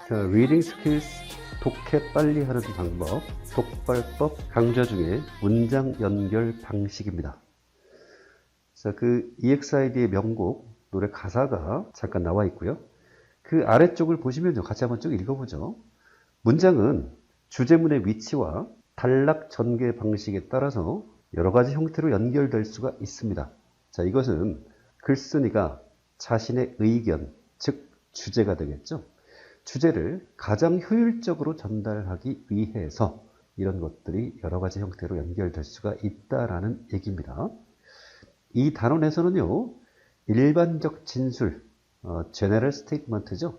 자, 리딩 스킬스 독해 빨리 하는 방법, 독발법 강좌 중에 문장 연결 방식입니다. 자, 그 EXID의 명곡 노래 가사가 잠깐 나와 있고요. 그 아래쪽을 보시면요, 같이 한번 쭉 읽어보죠. 문장은 주제문의 위치와 단락 전개 방식에 따라서 여러 가지 형태로 연결될 수가 있습니다. 자, 이것은 글쓴이가 자신의 의견, 즉 주제가 되겠죠. 주제를 가장 효율적으로 전달하기 위해서 이런 것들이 여러 가지 형태로 연결될 수가 있다라는 얘기입니다. 이 단원에서는요, 일반적 진술, general statement죠.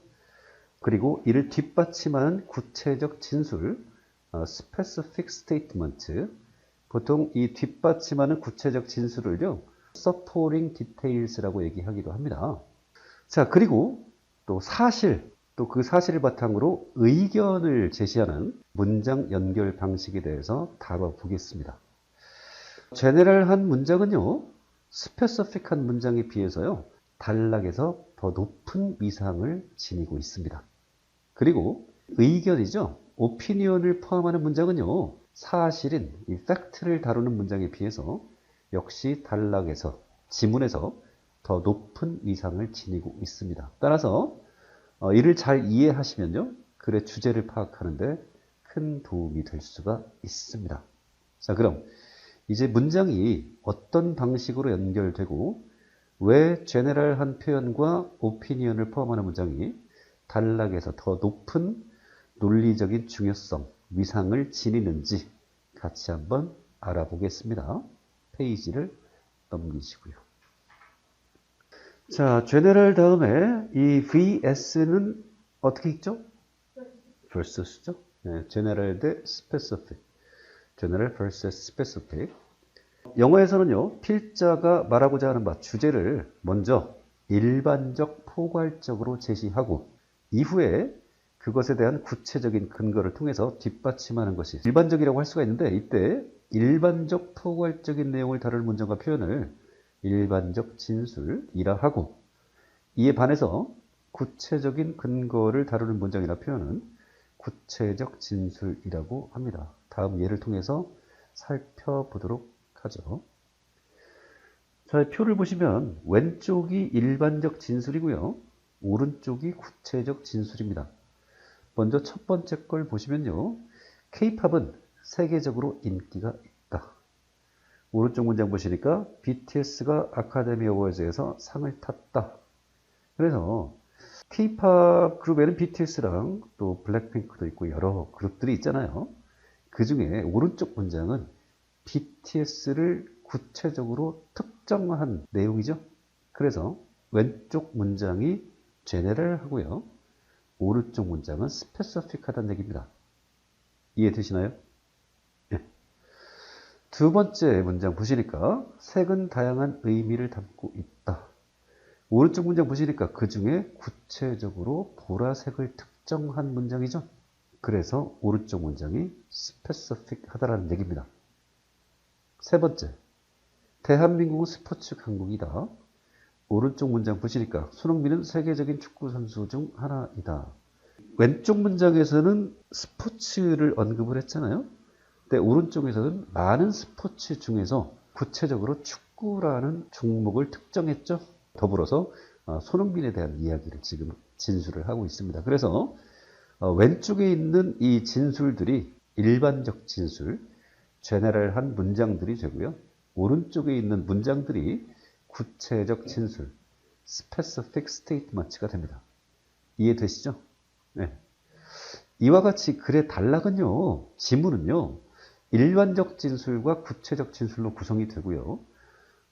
그리고 이를 뒷받침하는 구체적 진술, specific statement. 보통 이 뒷받침하는 구체적 진술을요, supporting details라고 얘기하기도 합니다. 자, 그리고 또 사실, 또 그 사실을 바탕으로 의견을 제시하는 문장 연결 방식에 대해서 다뤄보겠습니다. 제네럴한 문장은요, 스페시픽한 문장에 비해서요, 단락에서 더 높은 위상을 지니고 있습니다. 그리고 의견이죠, 오피니언을 포함하는 문장은요, 사실인 이 팩트를 다루는 문장에 비해서 역시 단락에서, 지문에서 더 높은 위상을 지니고 있습니다. 따라서 이를 잘 이해하시면요, 글의 주제를 파악하는데 큰 도움이 될 수가 있습니다. 자, 그럼 이제 문장이 어떤 방식으로 연결되고 왜 제네럴한 표현과 오피니언을 포함하는 문장이 단락에서 더 높은 논리적인 중요성, 위상을 지니는지 같이 한번 알아보겠습니다. 페이지를 넘기시고요. 자, general 다음에 이 vs는 어떻게 읽죠? versus죠? 네, general 대 specific. general versus specific. 영어에서는요, 필자가 말하고자 하는 바, 주제를 먼저 일반적 포괄적으로 제시하고 이후에 그것에 대한 구체적인 근거를 통해서 뒷받침하는 것이 일반적이라고 할 수가 있는데, 이때 일반적 포괄적인 내용을 다룰 문장과 표현을 일반적 진술이라 하고, 이에 반해서 구체적인 근거를 다루는 문장이나 표현은 구체적 진술이라고 합니다. 다음 예를 통해서 살펴보도록 하죠. 자, 표를 보시면 왼쪽이 일반적 진술이고요, 오른쪽이 구체적 진술입니다. 먼저 첫 번째 걸 보시면요, K-팝은 세계적으로 인기가 있다. 오른쪽 문장 보시니까 BTS가 아카데미 어워즈에서 상을 탔다. 그래서 K-팝 그룹에는 BTS랑 또 블랙핑크도 있고 여러 그룹들이 있잖아요. 그 중에 오른쪽 문장은 BTS를 구체적으로 특정한 내용이죠. 그래서 왼쪽 문장이 제네럴 하고요, 오른쪽 문장은 스페시픽하다는 얘기입니다. 이해되시나요? 네. 두 번째 문장 보시니까 색은 다양한 의미를 담고 있다. 오른쪽 문장 보시니까 그 중에 구체적으로 보라색을 특정한 문장이죠. 그래서 오른쪽 문장이 스페시픽하다라는 얘기입니다. 세 번째, 대한민국은 스포츠 강국이다. 오른쪽 문장 보시니까 손흥민은 세계적인 축구 선수 중 하나이다. 왼쪽 문장에서는 스포츠를 언급을 했잖아요. 근데 오른쪽에서는 많은 스포츠 중에서 구체적으로 축구라는 종목을 특정했죠. 더불어서 손흥민에 대한 이야기를 지금 진술을 하고 있습니다. 그래서 왼쪽에 있는 이 진술들이 일반적 진술, 제네럴한 문장들이 되고요, 오른쪽에 있는 문장들이 구체적 진술, specific statement가 됩니다. 이해되시죠? 네. 이와 같이 글의 단락은요, 지문은요, 일반적 진술과 구체적 진술로 구성이 되고요,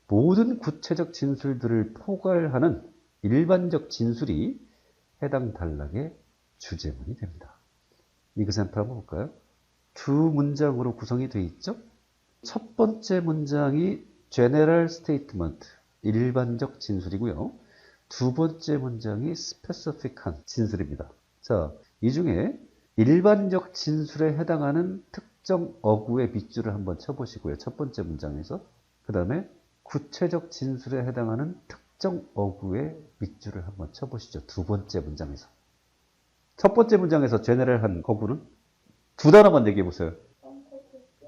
모든 구체적 진술들을 포괄하는 일반적 진술이 해당 단락의 주제문이 됩니다. 이그샘플 한번 볼까요? 두 문장으로 구성이 되어 있죠? 첫 번째 문장이 general statement, 일반적 진술이고요, 두 번째 문장이 specific한 진술입니다. 자, 이 중에 일반적 진술에 해당하는 특정 어구의 밑줄을 한번 쳐보시고요, 첫 번째 문장에서. 그 다음에 구체적 진술에 해당하는 특정 어구의 밑줄을 한번 쳐보시죠, 두 번째 문장에서. 첫 번째 문장에서 제네럴한 어구는 두 단어만 얘기해 보세요.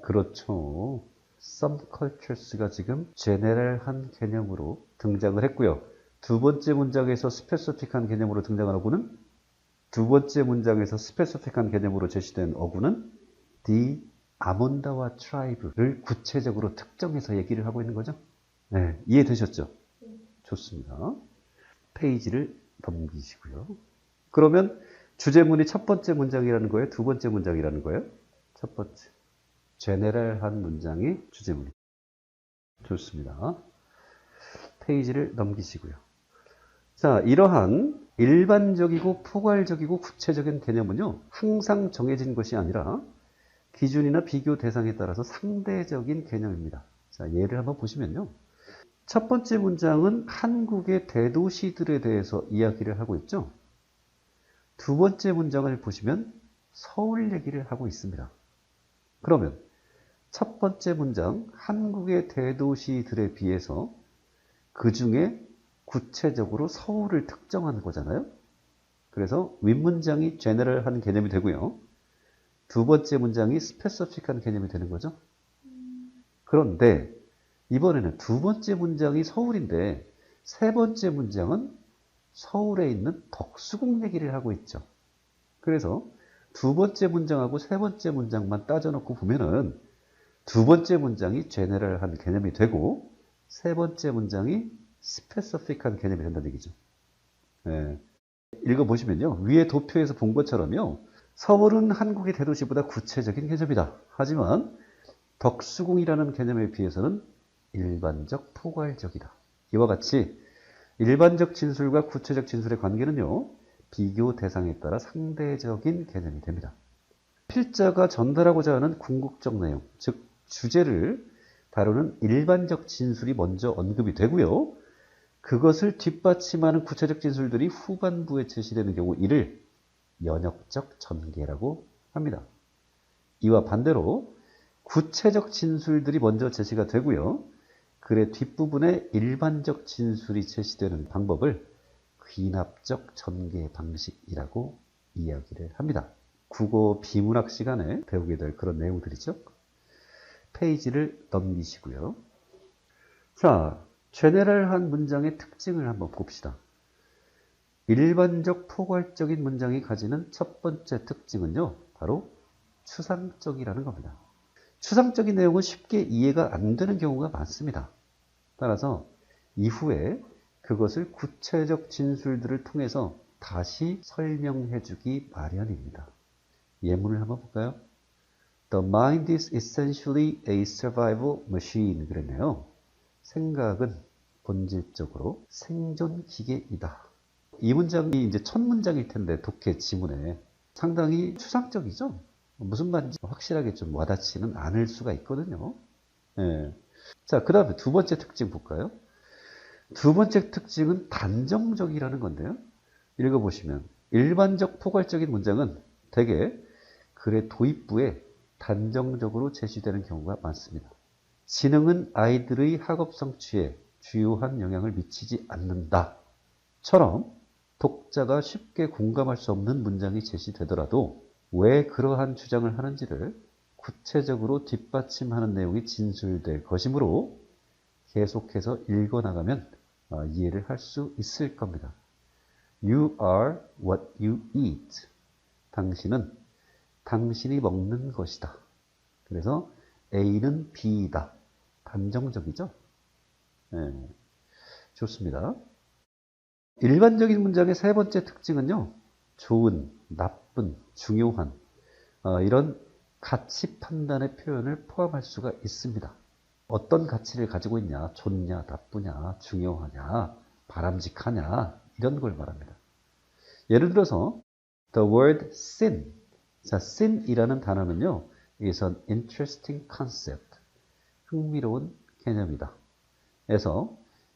그렇죠. Some cultures가 지금 제네럴한 개념으로 등장을 했고요. 두 번째 문장에서 스페시픽한 개념으로 등장한 어구는 두 번째 문장에서 스페시픽한 개념으로 제시된 어구는 the 아몬다와 트라이브를 구체적으로 특정해서 얘기를 하고 있는 거죠. 네, 이해되셨죠? 좋습니다. 페이지를 넘기시고요. 그러면 주제문이 첫 번째 문장이라는 거예요? 두 번째 문장이라는 거예요? 첫 번째. 제네럴한 문장이 주제문이. 좋습니다. 페이지를 넘기시고요. 자, 이러한 일반적이고 포괄적이고 구체적인 개념은요, 항상 정해진 것이 아니라 기준이나 비교 대상에 따라서 상대적인 개념입니다. 자, 예를 한번 보시면요. 첫 번째 문장은 한국의 대도시들에 대해서 이야기를 하고 있죠. 두 번째 문장을 보시면 서울 얘기를 하고 있습니다. 그러면 첫 번째 문장 한국의 대도시들에 비해서 그 중에 구체적으로 서울을 특정한 거잖아요. 그래서 윗문장이 제너럴한 개념이 되고요. 두 번째 문장이 스페시픽한 개념이 되는 거죠. 그런데 이번에는 두 번째 문장이 서울인데 세 번째 문장은 서울에 있는 덕수궁 얘기를 하고 있죠. 그래서 두 번째 문장하고 세 번째 문장만 따져놓고 보면은 두 번째 문장이 제너럴한 개념이 되고 세 번째 문장이 스페시픽한 개념이 된다는 얘기죠. 네. 읽어보시면요. 위에 도표에서 본 것처럼요. 서울은 한국의 대도시보다 구체적인 개념이다. 하지만 덕수궁이라는 개념에 비해서는 일반적 포괄적이다. 이와 같이 일반적 진술과 구체적 진술의 관계는요. 비교 대상에 따라 상대적인 개념이 됩니다. 필자가 전달하고자 하는 궁극적 내용, 즉 주제를 다루는 일반적 진술이 먼저 언급이 되고요. 그것을 뒷받침하는 구체적 진술들이 후반부에 제시되는 경우 이를 연역적 전개라고 합니다. 이와 반대로 구체적 진술들이 먼저 제시가 되고요. 글의 뒷부분에 일반적 진술이 제시되는 방법을 귀납적 전개 방식이라고 이야기를 합니다. 국어 비문학 시간에 배우게 될 그런 내용들이죠. 페이지를 넘기시고요. 자, 제네럴한 문장의 특징을 한번 봅시다. 일반적 포괄적인 문장이 가지는 첫 번째 특징은요, 바로 추상적이라는 겁니다. 추상적인 내용은 쉽게 이해가 안 되는 경우가 많습니다. 따라서 이후에 그것을 구체적 진술들을 통해서 다시 설명해 주기 마련입니다. 예문을 한번 볼까요? The mind is essentially a survival machine 그랬네요. 생각은 본질적으로 생존 기계이다. 이 문장이 이제 첫 문장일 텐데 독해 지문에 상당히 추상적이죠. 무슨 말인지 확실하게 좀 와닿지는 않을 수가 있거든요. 예. 자, 그 다음에 두 번째 특징 볼까요? 두 번째 특징은 단정적이라는 건데요. 읽어보시면 일반적 포괄적인 문장은 대개 글의 도입부에 단정적으로 제시되는 경우가 많습니다. 지능은 아이들의 학업 성취에 주요한 영향을 미치지 않는다. 처럼 독자가 쉽게 공감할 수 없는 문장이 제시되더라도 왜 그러한 주장을 하는지를 구체적으로 뒷받침하는 내용이 진술될 것이므로 계속해서 읽어나가면 이해를 할 수 있을 겁니다. You are what you eat. 당신은 당신이 먹는 것이다. 그래서 A는 B이다. 단정적이죠? 네, 좋습니다. 일반적인 문장의 세 번째 특징은요. 좋은, 나쁜, 중요한 이런 가치 판단의 표현을 포함할 수가 있습니다. 어떤 가치를 가지고 있냐, 좋냐, 나쁘냐, 중요하냐, 바람직하냐 이런 걸 말합니다. 예를 들어서 the word sin. 자, sin이라는 단어는요. is an interesting concept. 흥미로운 개념이다. 그래서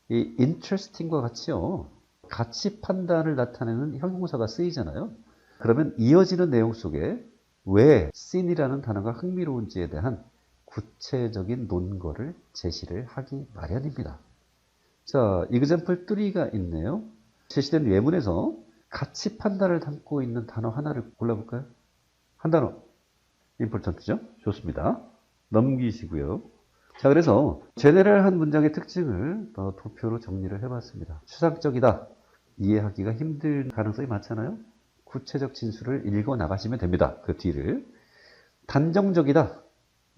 이 interesting과 같이요. 가치 판단을 나타내는 형용사가 쓰이잖아요. 그러면 이어지는 내용 속에 왜 sin이라는 단어가 흥미로운지에 대한 구체적인 논거를 제시를 하기 마련입니다. 자, example 3가 있네요. 제시된 예문에서 가치 판단을 담고 있는 단어 하나를 골라볼까요? 한 단어. important죠? 좋습니다. 넘기시고요. 자, 그래서 제네럴한 문장의 특징을 도표로 정리를 해봤습니다. 추상적이다. 이해하기가 힘든 가능성이 많잖아요. 구체적 진술을 읽어 나가시면 됩니다. 그 뒤를. 단정적이다.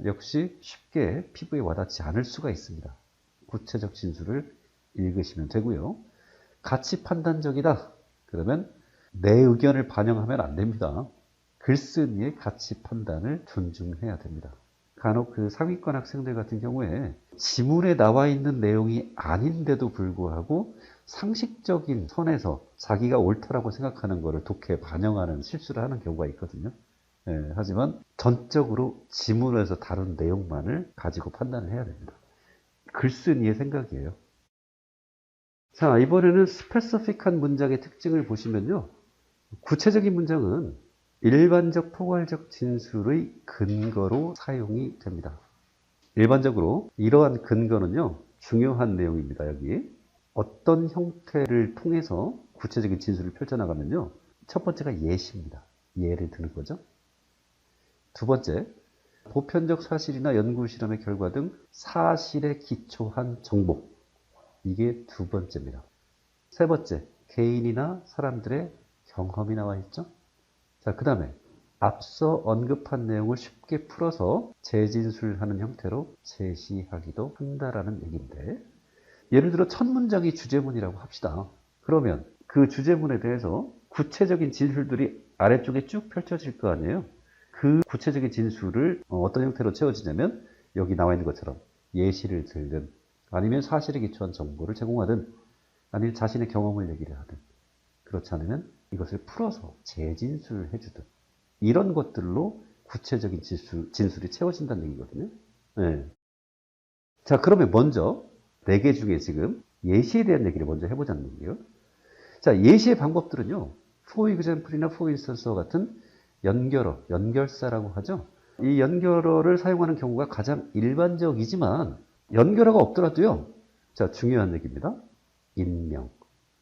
역시 쉽게 피부에 와닿지 않을 수가 있습니다. 구체적 진술을 읽으시면 되고요. 가치 판단적이다. 그러면 내 의견을 반영하면 안 됩니다. 글쓴이의 가치 판단을 존중해야 됩니다. 간혹 그 상위권 학생들 같은 경우에 지문에 나와 있는 내용이 아닌데도 불구하고 상식적인 선에서 자기가 옳다라고 생각하는 것을 독해에 반영하는 실수를 하는 경우가 있거든요. 하지만 전적으로 지문에서 다룬 내용만을 가지고 판단을 해야 됩니다. 글쓴이의 생각이에요. 자, 이번에는 스페시픽한 문장의 특징을 보시면요. 구체적인 문장은 일반적 포괄적 진술의 근거로 사용이 됩니다. 일반적으로 이러한 근거는요, 중요한 내용입니다. 여기 어떤 형태를 통해서 구체적인 진술을 펼쳐나가면요, 첫 번째가 예시입니다. 예를 드는 거죠. 두 번째, 보편적 사실이나 연구 실험의 결과 등 사실에 기초한 정보. 이게 두 번째입니다. 세 번째, 개인이나 사람들의 경험이 나와 있죠. 자, 그 다음에 앞서 언급한 내용을 쉽게 풀어서 재진술하는 형태로 제시하기도 한다라는 얘기인데, 예를 들어 첫 문장이 주제문이라고 합시다. 그러면 그 주제문에 대해서 구체적인 진술들이 아래쪽에 쭉 펼쳐질 거 아니에요. 그 구체적인 진술을 어떤 형태로 채워지냐면 여기 나와 있는 것처럼 예시를 들든 아니면 사실에 기초한 정보를 제공하든 아니면 자신의 경험을 얘기를 하든, 그렇지 않으면 이것을 풀어서 재진술을 해주든, 이런 것들로 구체적인 진술이 채워진다는 얘기거든요. 네. 자, 그러면 먼저 4개 중에 지금 예시에 대한 얘기를 먼저 해보자는 얘기예요. 자, 예시의 방법들은요, for example이나 for instance와 같은 연결어, 연결사라고 하죠. 이 연결어를 사용하는 경우가 가장 일반적이지만 연결어가 없더라도요, 자, 중요한 얘기입니다. 인명,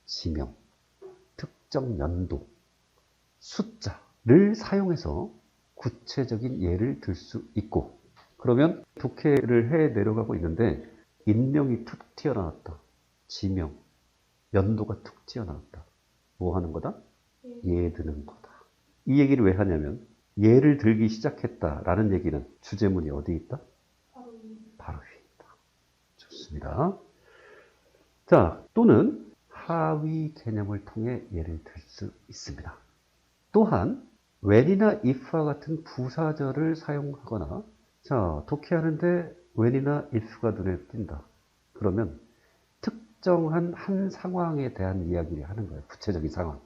지명, 특정 연도, 숫자를 사용해서 구체적인 예를 들 수 있고, 그러면 독해를 해 내려가고 있는데 인명이 툭 튀어나왔다. 지명, 연도가 툭 튀어나왔다. 뭐 하는 거다? 예 드는 거다. 이 얘기를 왜 하냐면 예를 들기 시작했다라는 얘기는 주제문이 어디 있다? 바로 위에 있다. 좋습니다. 자, 또는 하위 개념을 통해 예를 들 수 있습니다. 또한 when이나 if와 같은 부사절을 사용하거나, 자, 독해하는데 when이나 if가 눈에 띈다. 그러면 특정한 한 상황에 대한 이야기를 하는 거예요. 구체적인 상황.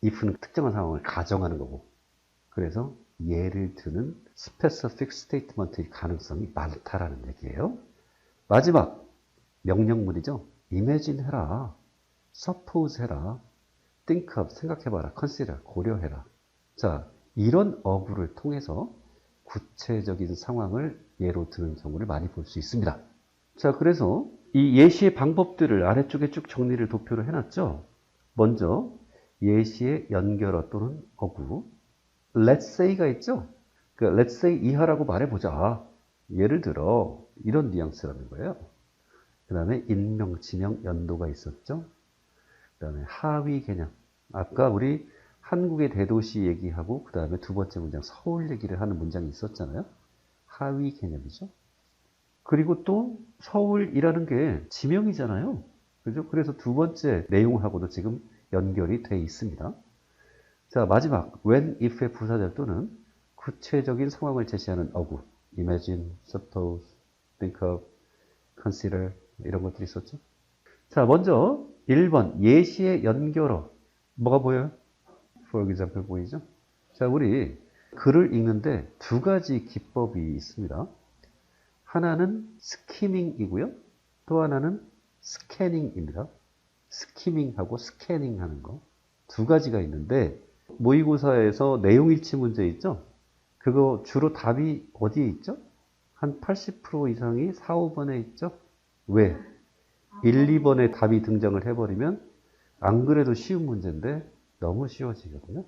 if는 특정한 상황을 가정하는 거고. 그래서 예를 드는 specific statement일 가능성이 많다라는 얘기예요. 마지막 명령문이죠. imagine 해라, suppose 해라, think of 생각해봐라, consider 고려해라. 자, 이런 어구를 통해서 구체적인 상황을 예로 드는 경우를 많이 볼 수 있습니다. 자, 그래서 이 예시의 방법들을 아래쪽에 쭉 정리를 도표로 해놨죠. 먼저 예시의 연결어 또는 어구, let's say가 있죠. 그 let's say 이하라고 말해보자. 예를 들어 이런 뉘앙스라는 거예요. 그 다음에 인명, 지명, 연도가 있었죠. 그 다음에 하위 개념. 아까 우리 한국의 대도시 얘기하고 그 다음에 두 번째 문장 서울 얘기를 하는 문장이 있었잖아요. 하위 개념이죠. 그리고 또 서울이라는 게 지명이잖아요. 그죠? 그래서 두 번째 내용하고도 지금 연결이 돼 있습니다. 자, 마지막 when, if의 부사절 또는 구체적인 상황을 제시하는 어구, imagine, suppose, think of, consider 이런 것들이 있었죠. 자, 먼저 1번 예시의 연결어 뭐가 보여요? For example 보이죠? 자, 우리 글을 읽는데 두 가지 기법이 있습니다. 하나는 스키밍이고요. 또 하나는 스캐닝입니다. 스키밍하고 스캐닝하는 거. 두 가지가 있는데 모의고사에서 내용일치 문제 있죠? 그거 주로 답이 어디에 있죠? 한 80% 이상이 4, 5번에 있죠? 왜? 1, 2번에 답이 등장을 해버리면 안 그래도 쉬운 문제인데 너무 쉬워지거든요.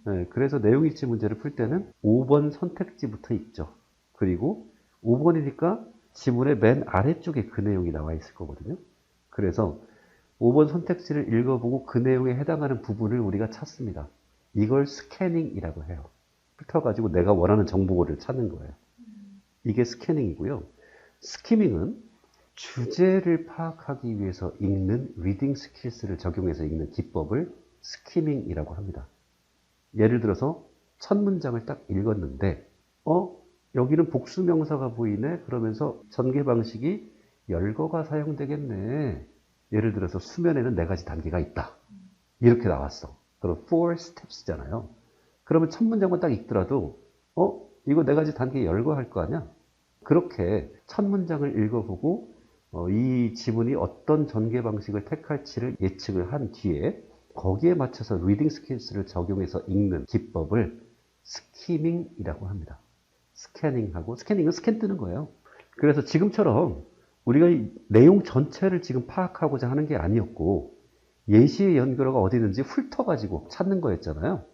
네, 그래서 내용일치 문제를 풀 때는 5번 선택지부터 읽죠. 그리고 5번이니까 지문의 맨 아래쪽에 그 내용이 나와 있을 거거든요. 그래서 5번 선택지를 읽어보고 그 내용에 해당하는 부분을 우리가 찾습니다. 이걸 스캐닝이라고 해요. 훑어가지고 내가 원하는 정보를 찾는 거예요. 이게 스캐닝이고요. 스키밍은 주제를 파악하기 위해서 읽는 리딩 스킬스를 적용해서 읽는 기법을 스키밍이라고 합니다. 예를 들어서 첫 문장을 딱 읽었는데 여기는 복수명사가 보이네? 그러면서 전개 방식이 열거가 사용되겠네. 예를 들어서 수면에는 4가지 단계가 있다. 이렇게 나왔어. 그럼 4 steps잖아요. 그러면 첫 문장만 딱 읽더라도 이거 4가지 단계 열거할 거 아니야? 그렇게 첫 문장을 읽어보고 이 지문이 어떤 전개 방식을 택할지를 예측을 한 뒤에 거기에 맞춰서 리딩 스킬스를 적용해서 읽는 기법을 스키밍이라고 합니다. 스캐닝하고, 스캐닝은 스캔 뜨는 거예요. 그래서 지금처럼 우리가 이 내용 전체를 지금 파악하고자 하는 게 아니었고 예시의 연결어가 어디 있는지 훑어가지고 찾는 거였잖아요.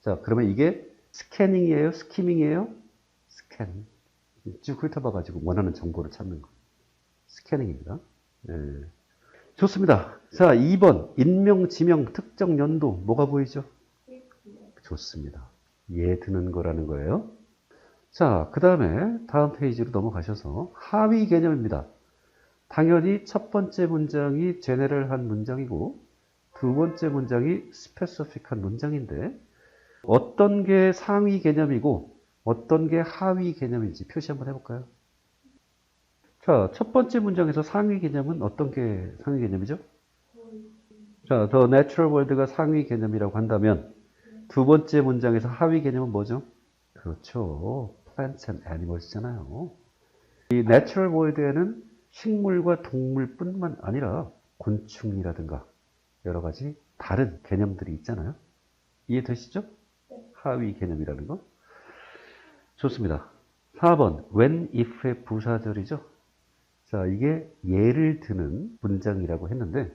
자, 그러면 이게 스캐닝이에요? 스키밍이에요? 스캐닝. 쭉 훑어봐가지고 원하는 정보를 찾는 거. 스캐닝입니다. 네. 좋습니다. 자, 2번. 인명, 지명, 특정 연도. 뭐가 보이죠? 좋습니다. 예 드는 거라는 거예요. 자, 그 다음에 다음 페이지로 넘어가셔서 하위 개념입니다. 당연히 첫 번째 문장이 제네럴한 문장이고 두 번째 문장이 스페시픽한 문장인데 어떤 게 상위 개념이고 어떤 게 하위 개념인지 표시 한번 해볼까요? 자, 첫 번째 문장에서 상위 개념은 어떤 게 상위 개념이죠? 자, The Natural World가 상위 개념이라고 한다면 두 번째 문장에서 하위 개념은 뭐죠? 그렇죠. Plants and Animals잖아요. 이 Natural World에는 식물과 동물뿐만 아니라 곤충이라든가 여러 가지 다른 개념들이 있잖아요. 이해되시죠? 하위 개념이라는 거. 좋습니다. 4번 when, if의 부사절이죠. 자, 이게 예를 드는 문장이라고 했는데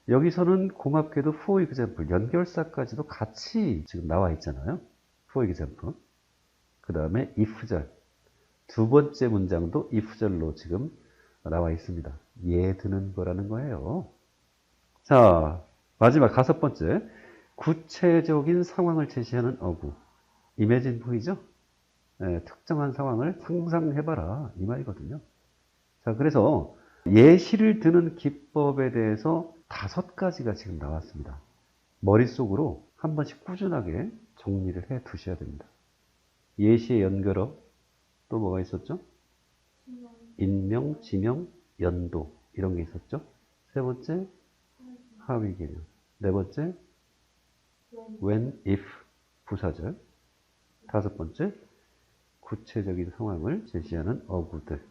여기서는 고맙게도 for example, 연결사까지도 같이 지금 나와 있잖아요. for example. 그 다음에 if절. 두 번째 문장도 if절로 지금 나와 있습니다. 예 드는 거라는 거예요. 자, 마지막 5번째. 구체적인 상황을 제시하는 어구. imagine 보이죠? 네, 특정한 상황을 상상해봐라. 이 말이거든요. 자, 그래서 예시를 드는 기법에 대해서 5가지가 지금 나왔습니다. 머릿속으로 한 번씩 꾸준하게 정리를 해 두셔야 됩니다. 예시의 연결어, 또 뭐가 있었죠? 인명, 지명, 연도 이런 게 있었죠. 세 번째, 하위 개념. 네 번째, when, if, 부사절. 5번째, 구체적인 상황을 제시하는 어구들.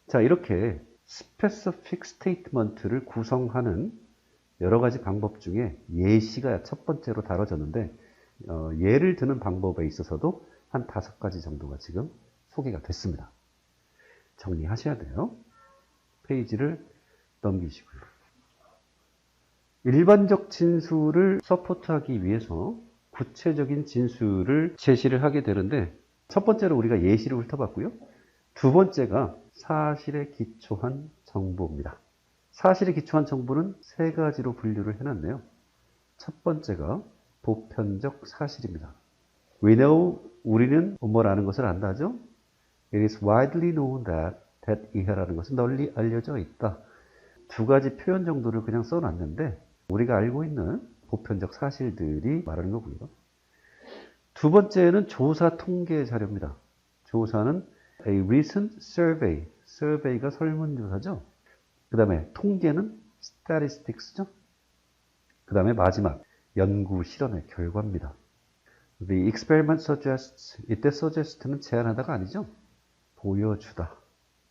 자, 이렇게 specific statement를 구성하는 여러 가지 방법 중에 예시가 첫 번째로 다뤄졌는데 예를 드는 방법에 있어서도 한 5가지 정도가 지금 소개가 됐습니다. 정리하셔야 돼요. 페이지를 넘기시고요. 일반적 진술을 서포트하기 위해서 구체적인 진술을 제시를 하게 되는데 첫 번째로 우리가 예시를 훑어봤고요. 두 번째가 사실에 기초한 정보입니다. 사실에 기초한 정보는 3가지로 분류를 해놨네요. 첫 번째가 보편적 사실입니다. We know, 우리는 뭐라는 것을 안다죠? It is widely known that 이하라는 것은 널리 알려져 있다. 2가지 표현 정도를 그냥 써놨는데 우리가 알고 있는 보편적 사실들이 말하는 거고요. 두 번째는 조사 통계 자료입니다. 조사는 a recent survey. survey가 설문조사죠. 그 다음에 통계는 statistics죠. 그 다음에 마지막 연구 실험의 결과입니다. The experiment suggests. 이때 suggest는 제안하다가 아니죠. 보여주다,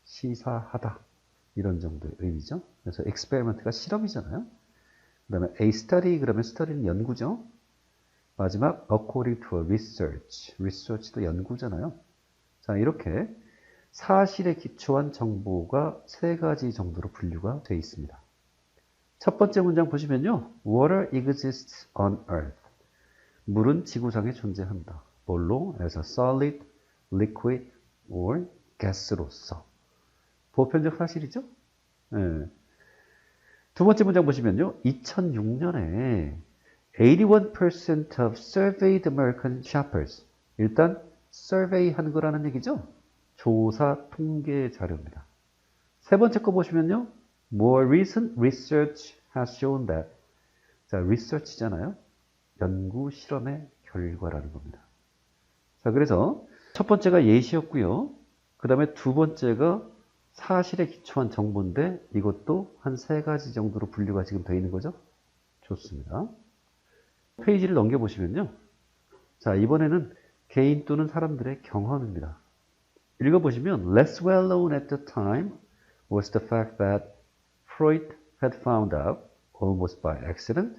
시사하다 이런 정도의 의미죠. 그래서 experiment가 실험이잖아요. 그 다음에 a study, 그러면 study는 연구죠. 마지막 according to a research. research도 연구잖아요. 자, 이렇게 사실에 기초한 정보가 3가지 정도로 분류가 되어 있습니다. 첫 번째 문장 보시면요. Water exists on earth. 물은 지구상에 존재한다. 뭘로? as a solid, liquid, or gas로서. 보편적 사실이죠? 네. 두 번째 문장 보시면요. 2006년에 81% of surveyed American shoppers. 일단 survey 한 거라는 얘기죠. 조사 통계 자료입니다. 세 번째 거 보시면요. More recent research has shown that. 자, research잖아요. 연구 실험의 결과라는 겁니다. 자, 그래서 첫 번째가 예시였고요. 그 다음에 두 번째가 사실에 기초한 정보인데 이것도 한 세 가지 정도로 분류가 지금 되어 있는 거죠. 좋습니다. 페이지를 넘겨보시면요. 자, 이번에는 개인 또는 사람들의 경험입니다. 읽어보시면 less well known at the time was the fact that Freud had found out, almost by accident,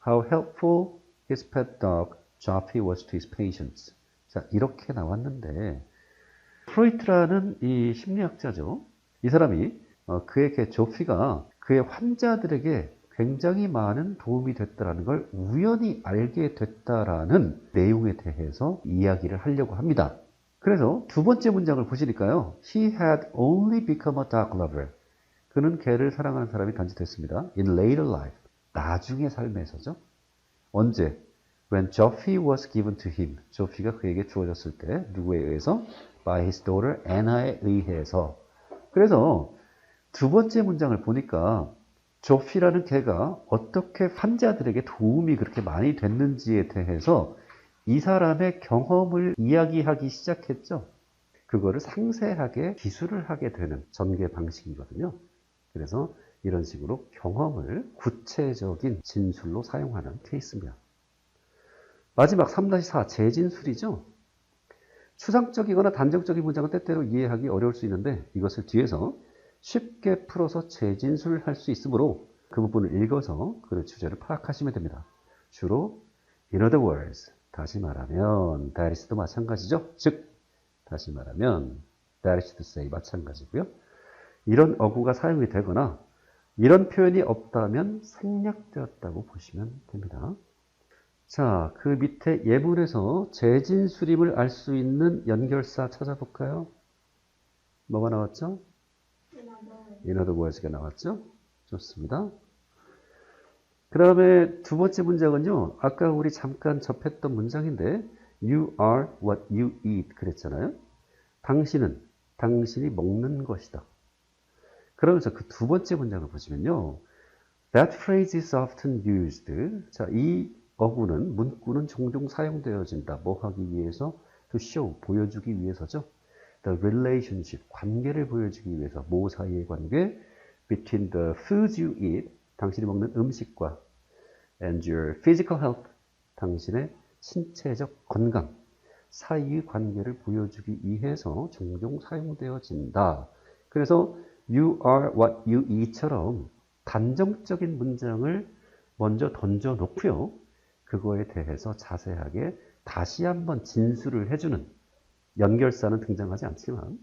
how helpful his pet dog Joffy was to his patients. 자, 이렇게 나왔는데 프로이트라는 이 심리학자죠. 이 사람이 그의 개 조피가 그의 환자들에게 굉장히 많은 도움이 됐다는 걸 우연히 알게 됐다라는 내용에 대해서 이야기를 하려고 합니다. 그래서 두 번째 문장을 보시니까요. He had only become a dog lover. 그는 개를 사랑하는 사람이 단지 됐습니다. In later life. 나중의 삶에서죠. 언제? When Joffy was given to him. 조피가 그에게 주어졌을 때 누구에 의해서? By his daughter Anna에 의해서. 그래서 두 번째 문장을 보니까 조피라는 개가 어떻게 환자들에게 도움이 그렇게 많이 됐는지에 대해서 이 사람의 경험을 이야기하기 시작했죠. 그거를 상세하게 기술을 하게 되는 전개 방식이거든요. 그래서 이런 식으로 경험을 구체적인 진술로 사용하는 케이스입니다. 마지막 3-4 재진술이죠. 추상적이거나 단정적인 문장은 때때로 이해하기 어려울 수 있는데 이것을 뒤에서 쉽게 풀어서 재진술할 수 있으므로 그 부분을 읽어서 그 주제를 파악하시면 됩니다. 주로 in other words, 다시 말하면 that is도 마찬가지죠. 즉, 다시 말하면 that is to say 마찬가지고요. 이런 어구가 사용이 되거나 이런 표현이 없다면 생략되었다고 보시면 됩니다. 자, 그 밑에 예문에서 재진술임을 알 수 있는 연결사 찾아볼까요? 뭐가 나왔죠? In other words가 나왔죠? 좋습니다. 그 다음에 두 번째 문장은요. 아까 우리 잠깐 접했던 문장인데 You are what you eat 그랬잖아요. 당신이 먹는 것이다. 그러면서 그 두 번째 문장을 보시면요. That phrase is often used. 자, 이 어구는, 문구는 종종 사용되어진다. 뭐 하기 위해서? To show, 보여주기 위해서죠. The relationship, 관계를 보여주기 위해서. 뭐 사이의 관계? Between the foods you eat, 당신이 먹는 음식과 and your physical health, 당신의 신체적 건강 사이의 관계를 보여주기 위해서 종종 사용되어진다. 그래서 You are what you eat처럼 단정적인 문장을 먼저 던져 놓고요. 그거에 대해서 자세하게 다시 한번 진술을 해주는 연결사는 등장하지 않지만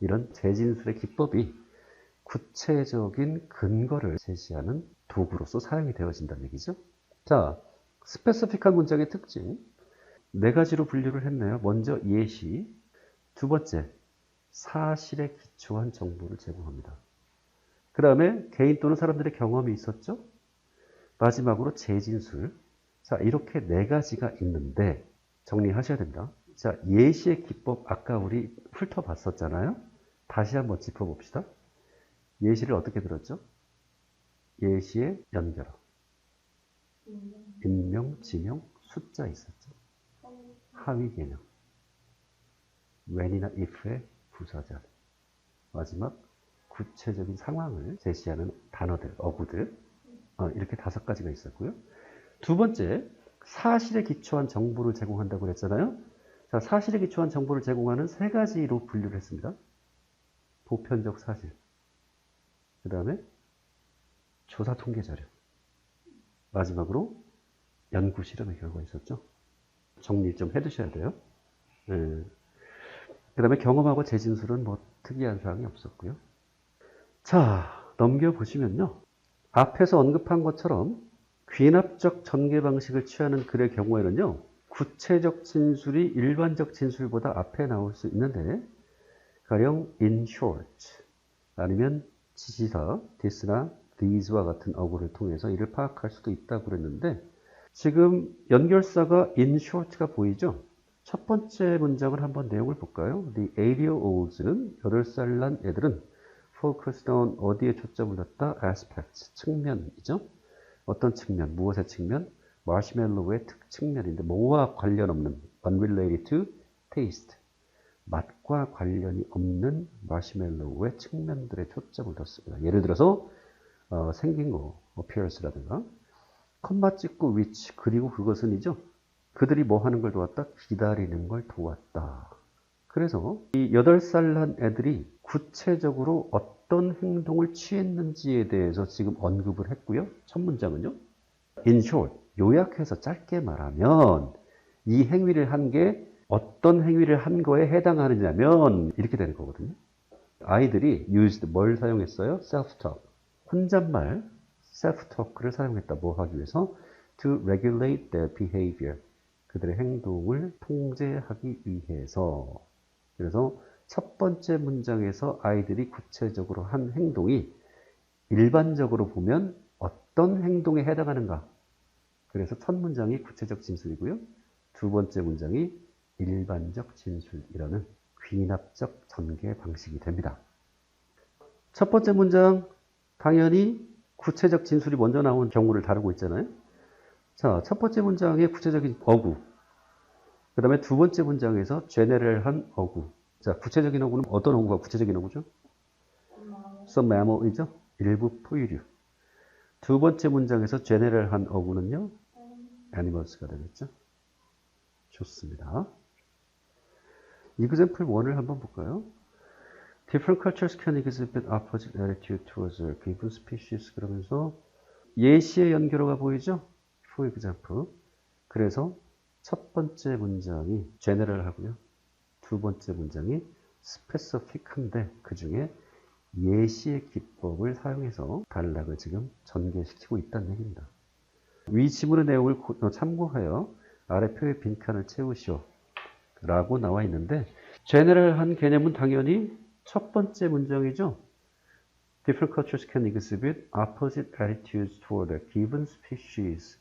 이런 재진술의 기법이 구체적인 근거를 제시하는 도구로서 사용이 되어진다는 얘기죠. 자, 스페시픽한 문장의 특징 네 가지로 분류를 했네요. 먼저 예시, 두 번째 사실에 기초한 정보를 제공합니다. 그 다음에 개인 또는 사람들의 경험이 있었죠. 마지막으로 재진술. 자, 이렇게 네 가지가 있는데 정리하셔야 됩니다. 자, 예시의 기법 아까 우리 훑어봤었잖아요. 다시 한번 짚어봅시다. 예시를 어떻게 들었죠? 예시의 연결어. 인명, 지명, 숫자 있었죠. 하위 개념. when이나 if의 부사절. 마지막 구체적인 상황을 제시하는 단어들, 어구들. 이렇게 5가지가 있었고요. 두 번째, 사실에 기초한 정보를 제공한다고 했잖아요. 자, 사실에 기초한 정보를 제공하는 3가지로 분류를 했습니다. 보편적 사실. 그 다음에 조사 통계 자료. 마지막으로 연구 실험의 결과 있었죠. 정리 좀 해두셔야 돼요. 네. 그 다음에 경험하고 재진술은 뭐 특이한 사항이 없었고요. 자, 넘겨보시면요. 앞에서 언급한 것처럼 귀납적 전개 방식을 취하는 글의 경우에는요. 구체적 진술이 일반적 진술보다 앞에 나올 수 있는데 가령 in short 아니면 지시사 this나 these와 같은 어구를 통해서 이를 파악할 수도 있다고 그랬는데 지금 연결사가 in short가 보이죠? 첫 번째 문장을 한번 내용을 볼까요? The 8-year-olds는 8살 난 애들은 focused on 어디에 초점을 뒀다? aspects, 측면이죠. 어떤 측면, 무엇의 측면? 마시멜로우의 특측면인데 뭐와 관련 없는 unrelated to taste, 맛과 관련이 없는 마시멜로우의 측면들에 초점을 뒀습니다. 예를 들어서 생긴 거, appearance라든가 컴마 찍고 which, 그리고 그것은이죠. 그들이 뭐 하는 걸 도왔다? 기다리는 걸 도왔다. 그래서 이 8살 난 애들이 구체적으로 어떤 행동을 취했는지에 대해서 지금 언급을 했고요. 첫 문장은요. In short, 요약해서 짧게 말하면 이 행위를 한 게 어떤 행위를 한 거에 해당하느냐면 이렇게 되는 거거든요. 아이들이 used 뭘 사용했어요? self-talk. 혼잣말 self-talk를 사용했다. 뭐 하기 위해서? To regulate their behavior. 그들의 행동을 통제하기 위해서. 그래서 첫 번째 문장에서 아이들이 구체적으로 한 행동이 일반적으로 보면 어떤 행동에 해당하는가? 그래서 첫 문장이 구체적 진술이고요. 두 번째 문장이 일반적 진술이라는 귀납적 전개 방식이 됩니다. 첫 번째 문장 당연히 구체적 진술이 먼저 나온 경우를 다루고 있잖아요. 자, 첫 번째 문장의 구체적인 어구. 그 다음에 두 번째 문장에서 제네럴한 어구. 자, 구체적인 어구는 어떤 어구가 구체적인 어구죠? Some mammal이죠. 일부 포유류. 두 번째 문장에서 제네럴한 어구는요. animals가 되겠죠. 좋습니다. example 1을 한번 볼까요? Different cultures can exhibit opposite attitude towards a given species. 그러면서 예시의 연결어가 보이죠? For example. 그래서 첫 번째 문장이 general하고요. 두 번째 문장이 specific한데 그 중에 예시의 기법을 사용해서 단락을 지금 전개시키고 있다는 얘기입니다. 위 지문의 내용을 참고하여 아래 표의 빈칸을 채우시오 라고 나와 있는데 general한 개념은 당연히 첫 번째 문장이죠. Different cultures can exhibit opposite attitudes toward a given species.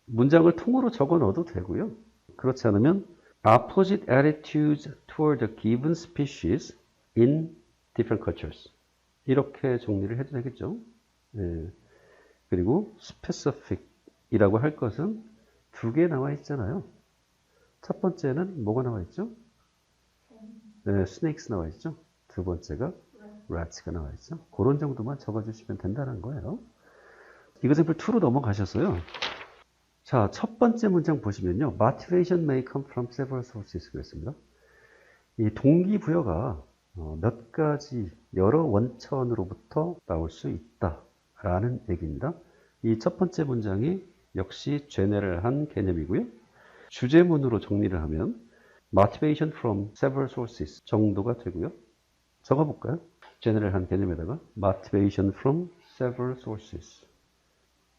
문장을 통으로 적어 넣어도 되고요. 그렇지 않으면 opposite attitudes toward a given species in different cultures. 이렇게 정리를 해도 되겠죠. 예. 그리고 specific이라고 할 것은 두 개 나와 있잖아요. 첫 번째는 뭐가 나와 있죠? 네, snakes 나와 있죠. 두 번째가 rats가 나와 있죠. 그런 정도만 적어주시면 된다는 거예요. example 2로 넘어가셨어요. 자, 첫 번째 문장 보시면요. motivation may come from several sources 그랬습니다. 이 동기부여가 몇 가지 여러 원천으로부터 나올 수 있다라는 얘기입니다. 이 첫 번째 문장이 역시 제네럴한 개념이고요. 주제문으로 정리를 하면 motivation from several sources 정도가 되고요. 적어볼까요? 제네럴한 개념에다가 motivation from several sources.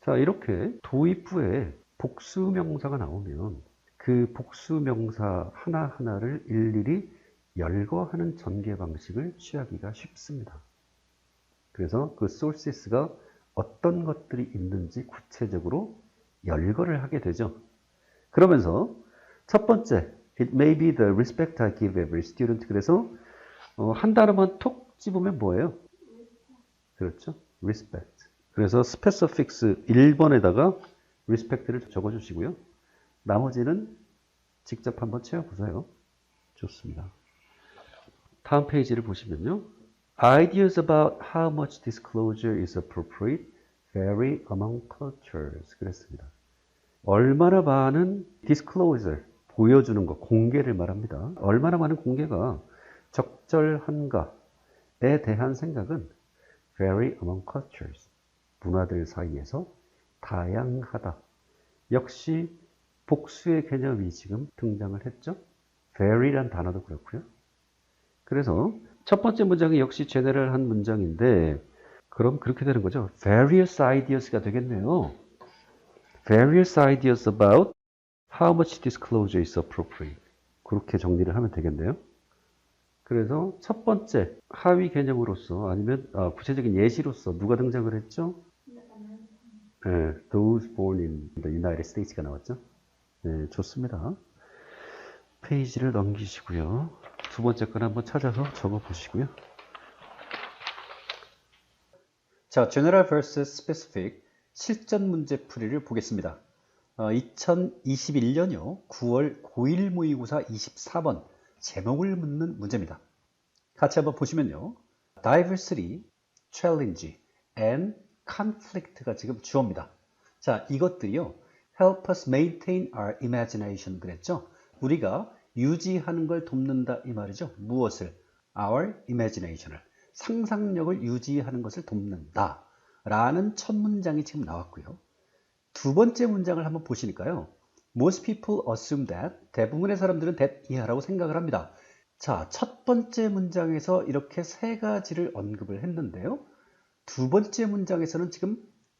자, 이렇게 도입부에 복수명사가 나오면 그 복수명사 하나하나를 일일이 열거하는 전개 방식을 취하기가 쉽습니다. 그래서 그 sources가 어떤 것들이 있는지 구체적으로 열거를 하게 되죠. 그러면서 첫 번째, it may be the respect I give every student. 그래서 한 단어만 톡 집으면 뭐예요? 그렇죠. respect. 그래서 specifics 1번에다가 respect를 적어주시고요. 나머지는 직접 한번 채워보세요. 좋습니다. 다음 페이지를 보시면요. Ideas about how much disclosure is appropriate vary among cultures. 그랬습니다. 얼마나 많은 disclosure, 보여주는 것, 공개를 말합니다. 얼마나 많은 공개가 적절한가에 대한 생각은 vary among cultures. 문화들 사이에서 다양하다. 역시 복수의 개념이 지금 등장을 했죠. vary란 단어도 그렇고요. 그래서 첫 번째 문장이 역시 제네럴한 문장인데 그럼 그렇게 되는 거죠. Various ideas가 되겠네요. Various ideas about how much disclosure is appropriate. 그렇게 정리를 하면 되겠네요. 그래서 첫 번째 하위 개념으로서 아니면 구체적인 예시로서 누가 등장을 했죠? 네, those born in the United States가 나왔죠. 네, 좋습니다. 페이지를 넘기시고요. 두 번째 건 한번 찾아서 적어 보시고요. 자, General vs. Specific 실전 문제 풀이를 보겠습니다. 2021년요 9월 고1 모의고사 24번 제목을 묻는 문제입니다. 같이 한번 보시면요. Diversity, Challenge, and Conflict가 지금 주어입니다. 자, 이것들이요. Help us maintain our imagination 그랬죠. 우리가 유지하는 걸 돕는다 이 말이죠. 무엇을? Our imagination을. 상상력을 유지하는 것을 돕는다. 라는 첫 문장이 지금 나왔고요. 두 번째 문장을 한번 보시니까요. Most people assume that. 대부분의 사람들은 that 이하라고 생각을 합니다. 자, 첫 번째 문장에서 이렇게 세 가지를 언급을 했는데요. 두 번째 문장에서는 지금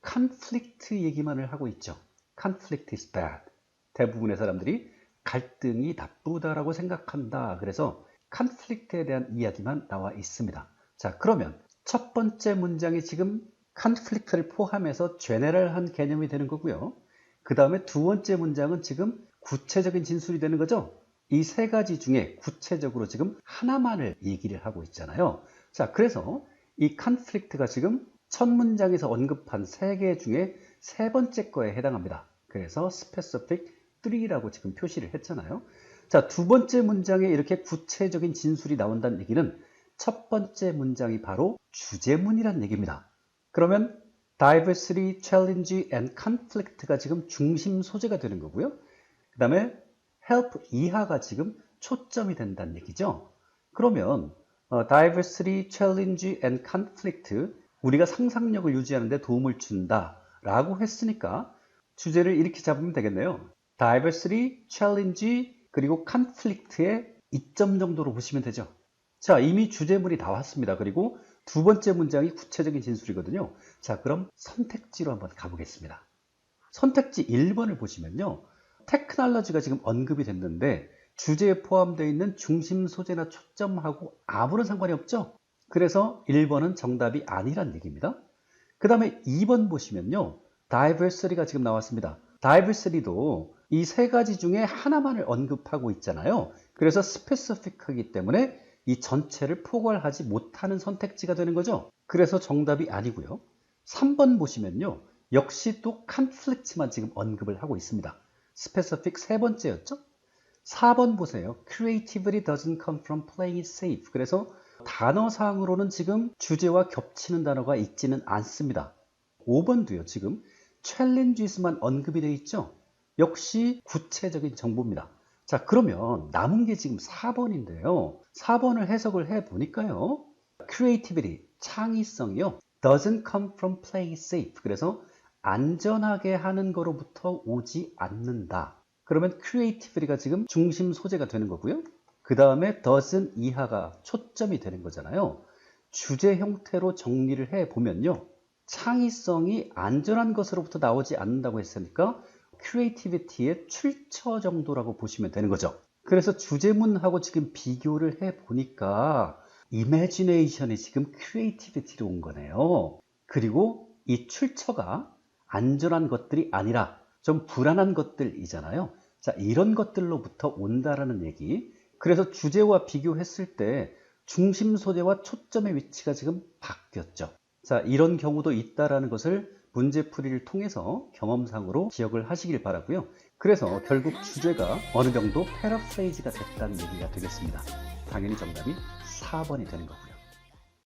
conflict 얘기만을 하고 있죠. conflict is bad. 대부분의 사람들이 갈등이 나쁘다라고 생각한다. 그래서 conflict에 대한 이야기만 나와 있습니다. 자, 그러면 첫 번째 문장이 지금 conflict를 포함해서 general한 개념이 되는 거고요. 그 다음에 두 번째 문장은 지금 구체적인 진술이 되는 거죠. 이 세 가지 중에 구체적으로 지금 하나만을 얘기를 하고 있잖아요. 자, 그래서 이 conflict가 지금 첫 문장에서 언급한 세 개 중에 세 번째 거에 해당합니다. 그래서 specific 3라고 지금 표시를 했잖아요. 자, 두 번째 문장에 이렇게 구체적인 진술이 나온다는 얘기는 첫 번째 문장이 바로 주제문이란 얘기입니다. 그러면 diversity, challenge, and conflict가 지금 중심 소재가 되는 거고요. 그 다음에 help 이하가 지금 초점이 된다는 얘기죠. 그러면 diversity, challenge, and conflict 우리가 상상력을 유지하는 데 도움을 준다 라고 했으니까 주제를 이렇게 잡으면 되겠네요. diversity, challenge, 그리고 conflict의 이점 정도로 보시면 되죠. 자, 이미 주제문이 나왔습니다. 그리고 두 번째 문장이 구체적인 진술이거든요. 자, 그럼 선택지로 한번 가보겠습니다. 선택지 1번을 보시면요. 테크놀로지가 지금 언급이 됐는데 주제에 포함되어 있는 중심 소재나 초점하고 아무런 상관이 없죠. 그래서 1번은 정답이 아니란 얘기입니다. 그 다음에 2번 보시면요. diversity가 지금 나왔습니다. diversity도 이 세 가지 중에 하나만을 언급하고 있잖아요. 그래서 specific하기 때문에 이 전체를 포괄하지 못하는 선택지가 되는 거죠. 그래서 정답이 아니고요. 3번 보시면요. 역시 또 conflict만 지금 언급을 하고 있습니다. specific 세 번째였죠. 4번 보세요. creativity doesn't come from playing it safe. 그래서 단어상으로는 지금 주제와 겹치는 단어가 있지는 않습니다. 5번도요. 지금 challenges만 언급이 되어 있죠. 역시 구체적인 정보입니다. 자, 그러면 남은 게 지금 4번인데요. 4번을 해석을 해보니까요. creativity, 창의성이요. doesn't come from playing safe. 그래서 안전하게 하는 거로부터 오지 않는다. 그러면 creativity가 지금 중심 소재가 되는 거고요. 그 다음에 doesn't 이하가 초점이 되는 거잖아요. 주제 형태로 정리를 해보면요. 창의성이 안전한 것으로부터 나오지 않는다고 했으니까 creativity의 출처 정도라고 보시면 되는 거죠. 그래서 주제문하고 지금 비교를 해보니까 imagination이 지금 creativity로 온 거네요. 그리고 이 출처가 안전한 것들이 아니라 좀 불안한 것들이잖아요. 자, 이런 것들로부터 온다라는 얘기. 그래서 주제와 비교했을 때 중심 소재와 초점의 위치가 지금 바뀌었죠. 자, 이런 경우도 있다라는 것을 문제풀이를 통해서 경험상으로 기억을 하시길 바라고요. 그래서 결국 주제가 어느 정도 패러프레이즈가 됐다는 얘기가 되겠습니다. 당연히 정답이 4번이 되는 거고요.